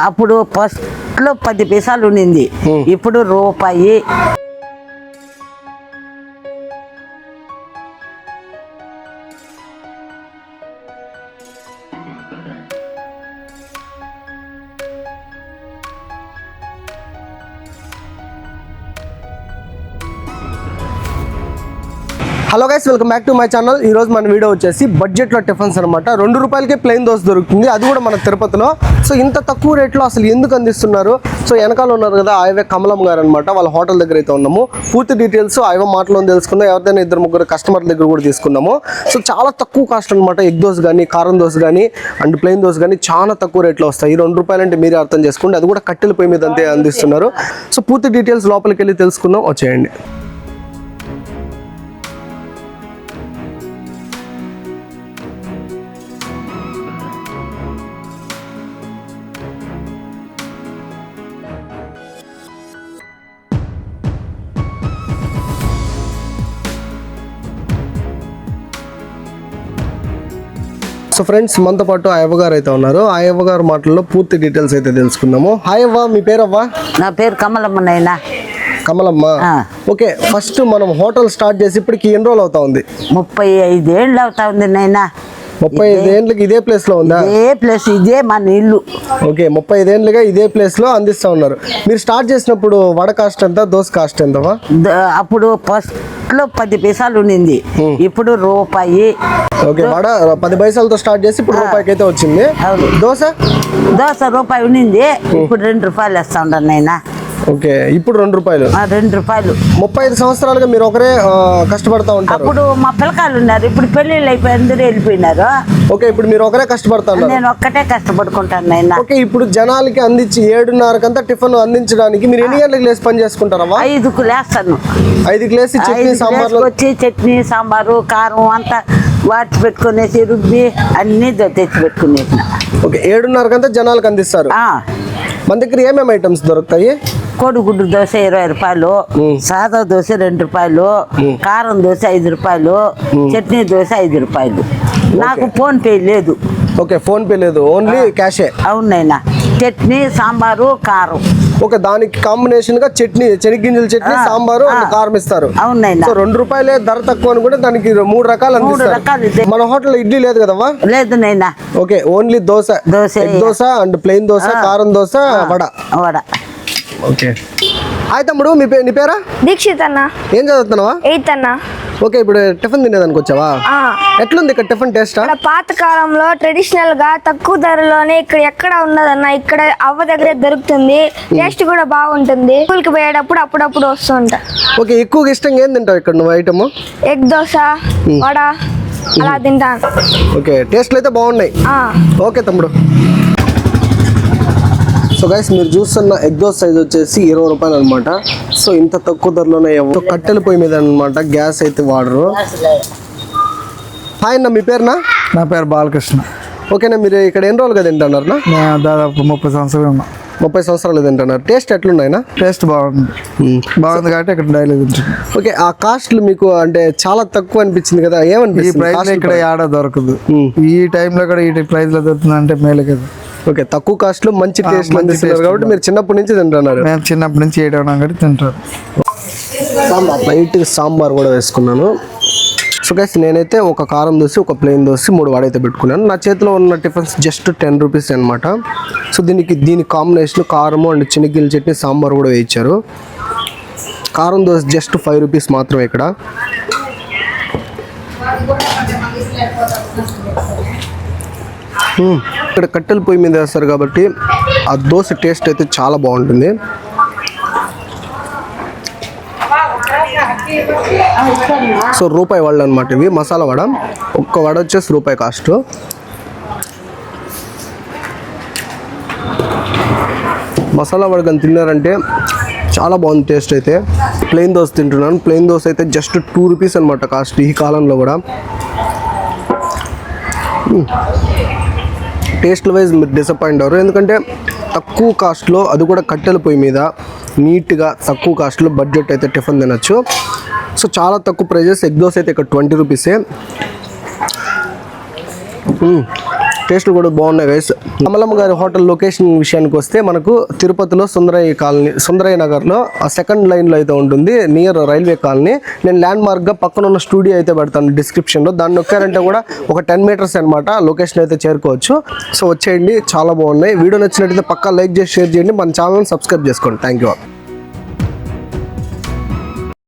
అప్పుడు ఫస్ట్లో 10 పైసలు ఉండింది, ఇప్పుడు రూపాయి. Hello guys, welcome back to my channel. ఈ రోజు మన వీడియో వచ్చేసి బడ్జెట్లో టిఫిన్స్ అనమాట. 2 రూపాయలకే ప్లెయిన్ దోశ దొరుకుతుంది, అది కూడా మన తిరుపతిలో. సో ఇంత తక్కువ రేట్లో అసలు ఎందుకు అందిస్తున్నారు? సో వెనకాల ఉన్నారు కదా ఆయవే కమలం గారు అనమాట, వాళ్ళ హోటల్ దగ్గర అయితే ఉన్నాము. పూర్తి డీటెయిల్స్ ఆయవ మాటలో తెలుసుకుందాం. ఎవరిదైనా 2-3 కస్టమర్ల దగ్గర కూడా తీసుకున్నాము. సో చాలా తక్కువ కాస్ట్ అనమాట. ఎగ్ దోశ కానీ, కారం దోశ కానీ అండ్ ప్లెయిన్ దోశ కానీ చాలా తక్కువ రేట్లో వస్తాయి. 2 రూపాయలు అంటే మీరే అర్థం చేసుకోండి, అది కూడా కట్టెల పొయ్యి మీద అంతే అందిస్తున్నారు. సో పూర్తి డీటెయిల్స్ లోపలికి వెళ్ళి తెలుసుకుందాం, వచ్చేయండి. సో ఫ్రెండ్స్, మనతో పాటు ఆయవ్వ గారు అయితే ఉన్నారు. ఆయవ్వ గారు మాటల్లో పూర్తి డీటెయిల్స్ అయితే తెలుసుకుందాము. హాయ్ అవ్వ, మీ పేరు అవ్వ? నా పేరు కమలమ్మ నాయనా. కమలమ్మ. ఓకే, ఫస్ట్ మనం హోటల్ స్టార్ట్ చేసి ఇప్పటికి ఎన్ని రోజులు అవుతా ఉంది? 35 ఏళ్ళు అవుతా ఉంది నాయనా. 35 ఏళ్ళకి ఇదే ప్లేస్ లో ఉందా? ఇదే ప్లేస్, ఇదే మన ఇల్లు. ఓకే, 35 ఏళ్ళుగా ఇదే ప్లేస్ లో అందిస్తా ఉన్నారు. మీరు స్టార్ట్ చేసినప్పుడు వడ కాస్ట్ ఎంత, దోశ కాస్ట్ ఎంతవా? అప్పుడు ఫస్ట్లో 10 పైసలు ఉండింది, ఇప్పుడు రూపాయి. ఓకే, వడ 10 పైసలతో స్టార్ట్ చేసి ఇప్పుడు రూపాయికి అయితే వచ్చింది. దోశ రూపాయి ఉండింది, ఇప్పుడు 2 రూపాయలు వేస్తా ఉంటాను నాయనా. ఓకే, ఇప్పుడు 2 రూపాయలు. 2 రూపాయలు. 35 సంవత్సరాలుగా మీరు ఒకరే కష్టపడతా ఉంటారు. అప్పుడు మా పిల్లకాయలు ఉన్నారు, ఇప్పుడు పెళ్ళిళ్ళు అయిపోయి అందరూ వెళ్ళిపోయినారు. ఓకే, ఇప్పుడు మీరు ఒకరే కష్టపడతా ఉన్నారు. నేను ఒక్కటే కష్టపడుకుంటాను నాయనా. ఓకే, ఇప్పుడు జనాలకి అందించి 7:30 టిఫిన్ అందించడానికి మీరు ఎన్ని గంటలకు లేసి పని చేసుకుంటారమ్మా? 5కు లేస్తాను. 5కి లేసి చట్నీ సాంబార్ వచ్చి చట్నీ సాంబారు కారం అంతా వాటి పెట్టుకునేసి రుబ్బి అన్ని తెచ్చి పెట్టుకునేసి. ఓకే, 7:30 జనాలకు అందిస్తారు. మన దగ్గర ఏమేమి ఐటమ్స్ దొరుకుతాయి? కోడిగుడ్డు దోశ 20 రూపాయలు, సాదా దోశ 2 రూపాయలు, కారం దోశ 5 రూపాయలు, చట్నీ దోశ 5 రూపాయలు. నాకు ఫోన్ పే లేదు. ఓకే, ఫోన్ పే లేదు, ఓన్లీ క్యాషే. అవునైనా, చట్నీ సాంబారు కారం. ఓకే, దానికి కాంబినేషన్ గా చట్నీ, శనగింజల చట్నీ, సాంబారు, కారం ఇస్తారు. అవునైనా. సో 2 రూపాయలే ధర తక్కువ అని కూడా దానికి 3 రకాలు అందిస్తారు. మన హోటల్ ఇడ్లీ లేదు కదమ్మా? లేదు నైనా. Okay, only dosa, egg dosa and plain dosa, కారం దోశ, వడ. ఓకే, హాయ్ తమ్ముడు, నీ పేరా? దీక్షిత్ అన్న. ఏం చదువుతున్నావా? 8th అన్న. ఓకే, ఇప్పుడు టిఫిన్ తినేదానికి వచ్చావా? ఎట్లుంది ఇక్కడ టిఫిన్ టేస్ట్? పాత కాలంలో ట్రెడిషనల్ గా తక్కువ ధరలోనే ఇక్కడ ఎక్కడ ఉన్నదన్న, ఇక్కడ అవ్వ దగ్గరే దొరుకుతుంది. టేస్ట్ కూడా బాగుంటుంది. స్కూల్కి పోయేటప్పుడు అప్పుడప్పుడు వస్తుంటా. ఓకే, ఎక్కువగా ఇష్టంగా ఏం తింటావు ఇక్కడ నువ్వు ఐటమ్? ఎగ్ దోశ, వడ అలా తింటాను. ఓకే, టేస్ట్లు అయితే బాగున్నాయి. ఓకే తమ్ముడు. సో గైస్, మీరు చూస్తున్న ఎగ్ దోశ సైజ్ వచ్చేసి 20 రూపాయలు అనమాట. సో ఇంత తక్కువ ధరలోనే కట్టెల పొయ్యి మీద అనమాట, గ్యాస్ అయితే వాడరు. హాయ్ అన్న, మీ పేరునా? నా పేరు బాలకృష్ణ. ఓకేనా, మీరు ఇక్కడ ఎన్ని రోజులుగా తింటున్నారన్నా? నేను దాదాపు 30 సంవత్సరాలు ఉన్నా. 30 సంవత్సరాలు తింటున్నారు. టేస్ట్ ఎట్లున్నాయినా? టేస్ట్ బాగుంది కాబట్టి ఇక్కడ డైలీ తింటున్నాను. ఓకే, ఆ కాస్ట్లు మీకు అంటే చాలా తక్కువ అనిపించింది కదా, ఏమనిపించింది? ఈ ప్రైస్ ఇక్కడ ఆడ దొరకదు, ఈ టైంలో కూడా ఈ ప్రైస్ లో దొరుకుతుంది అంటే మేలు కదా. ఓకే, తక్కువ కాస్ట్ లో మంచి టేస్ట్ అందిస్తున్నారు కాబట్టి మీరు చిన్నప్పటి నుంచి తింటున్నారు. మేము చిన్నప్పటి నుంచి 7 కాబట్టి తింటారు. లైట్ సాంబార్ కూడా వేసుకున్నాను. సో గైస్, నేనైతే ఒక కారం దోశ, ఒక ప్లెయిన్ దోశ, 3 వడ అయితే పెట్టుకున్నాను. నా చేతిలో ఉన్న టిఫిన్స్ జస్ట్ 10 రూపీస్ అనమాట. సో దీని కాంబినేషన్ కారము అండ్ శనగగింజల చట్నీ, సాంబార్ కూడా వేయించారు. కారం దోశ జస్ట్ 5 రూపీస్ మాత్రమే ఇక్కడ. ఇక్కడ కట్టెల పొయ్యి మీద వేస్తారు కాబట్టి ఆ దోశ టేస్ట్ అయితే చాలా బాగుంటుంది. సో రూపాయి వడ అనమాట ఇవి, మసాలా వడ. ఒక్క వడ వచ్చేసి రూపాయి కాస్ట్. మసాలా వడ కానీ తిన్నారంటే చాలా బాగుంది టేస్ట్ అయితే. ప్లెయిన్ దోశ తింటున్నాను. ప్లెయిన్ దోశ అయితే జస్ట్ 2 రూపీస్ అనమాట కాస్ట్ ఈ కాలంలో కూడా. టేస్ట్ వైజ్ మీరు డిసప్పాయింట్ అవ్వరు, ఎందుకంటే తక్కువ కాస్ట్లో, అది కూడా కట్టెల పొయ్యి మీద నీట్గా తక్కువ కాస్ట్లో బడ్జెట్ అయితే టిఫిన్ తినచ్చు. సో చాలా తక్కువ ప్రైజెస్. ఎగ్ దోశ అయితే ఇక్కడ 20 రూపీసే. టేస్ట్లు కూడా బాగున్నాయి గైస్. కమలమ్మ గారి హోటల్ లొకేషన్ విషయానికి వస్తే మనకు తిరుపతిలో సుందరయ్య నగర్లో సెకండ్ లైన్లో అయితే ఉంటుంది, నియర్ రైల్వే కాలనీ. నేను ల్యాండ్ మార్క్గా పక్కన ఉన్న స్టూడియో అయితే పెడతాను డిస్క్రిప్షన్లో. దాన్ని నొక్కారంటే కూడా ఒక 10 మీటర్స్ అనమాట లొకేషన్ అయితే చేరుకోవచ్చు. సో వచ్చేయండి, చాలా బాగున్నాయి. వీడియో నచ్చినట్టయితే పక్కా లైక్ చేసి షేర్ చేయండి, మన ఛానల్ని సబ్స్క్రైబ్ చేసుకోండి. Thank you.